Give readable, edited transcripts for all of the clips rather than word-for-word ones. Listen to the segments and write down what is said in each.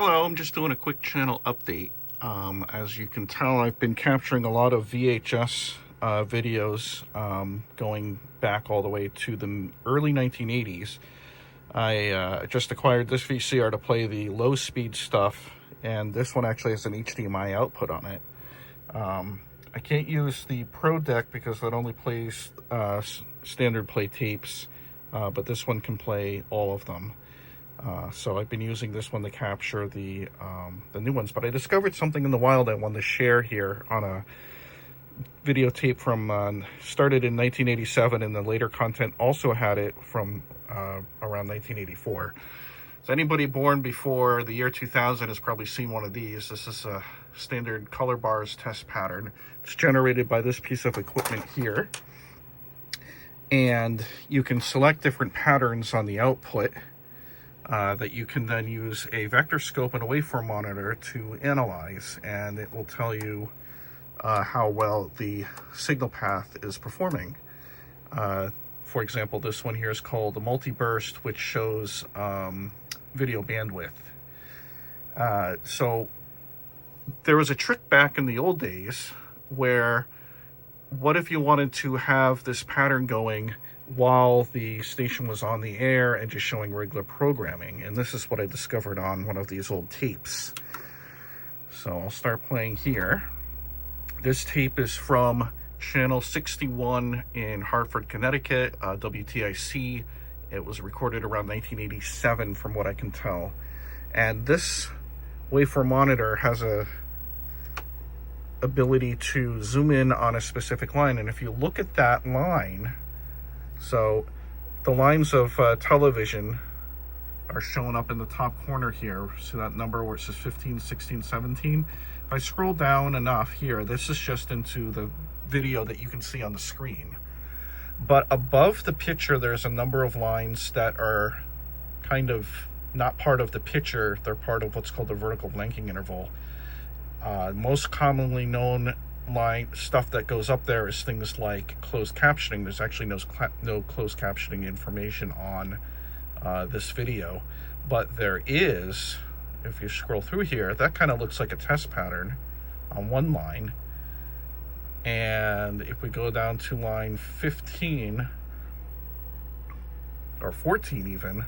Hello, I'm just doing a quick channel update. As you can tell, I've been capturing a lot of VHS videos going back all the way to the early 1980s. I just acquired this VCR to play the low speed stuff, and this one actually has an HDMI output on it. I can't use the Pro Deck because that only plays standard play tapes, but this one can play all of them. So I've been using this one to capture the new ones, but I discovered something in the wild I wanted to share here on a videotape from started in 1987, and the later content also had it from around 1984. So anybody born before the year 2000 has probably seen one of these. This is a standard color bars test pattern. It's generated by this piece of equipment here, and you can select different patterns on the output that you can then use a vector scope and a waveform monitor to analyze, and it will tell you how well the signal path is performing. For example, this one here is called the multi-burst, which shows video bandwidth. So there was a trick back in the old days where, what if you wanted to have this pattern going while the station was on the air and just showing regular programming? And this is what I discovered on one of these old tapes. So I'll start playing here. This tape is from channel 61 in Hartford, Connecticut, WTIC. It was recorded around 1987 from what I can tell. And this waveform monitor has a ability to zoom in on a specific line. And if you look at that line, so the lines of television are showing up in the top corner here. See that number where it says 15, 16, 17? If I scroll down enough here, this is just into the video that you can see on the screen. But above the picture, there's a number of lines that are kind of not part of the picture. They're part of what's called the vertical blanking interval. Most commonly known line stuff that goes up there is things like closed captioning. There's actually no closed captioning information on this video, but there is. If you scroll through here, that kind of looks like a test pattern on one line. And if we go down to line 15 or 14 even,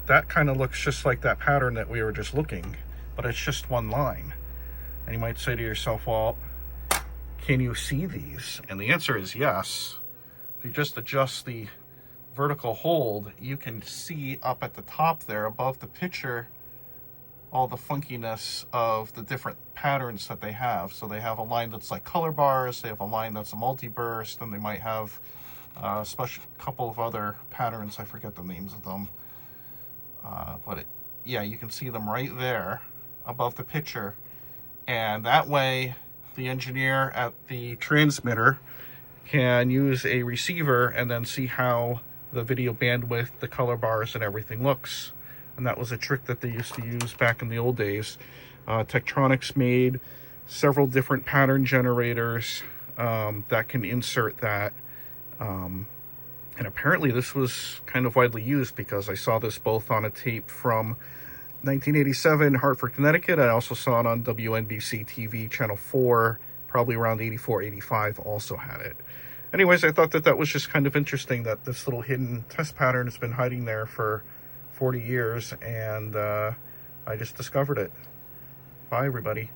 that kind of looks just like that pattern that we were just looking, but it's just one line. And you might say to yourself, well, can you see these? And the answer is yes. If you just adjust the vertical hold, you can see up at the top there above the picture all the funkiness of the different patterns that they have. So they have a line that's like color bars, they have a line that's a multi-burst, and they might have a couple of other patterns. I forget the names of them. Yeah, you can see them right there above the picture. And that way, the engineer at the transmitter can use a receiver and then see how the video bandwidth, the color bars, and everything looks. And that was a trick that they used to use back in the old days. Tektronix made several different pattern generators that can insert that. And apparently this was kind of widely used, because I saw this both on a tape from 1987, Hartford, Connecticut. I also saw it on WNBC TV, Channel 4, probably around 84, 85, also had it. Anyways, I thought that that was just kind of interesting that this little hidden test pattern has been hiding there for 40 years, and I just discovered it. Bye, everybody.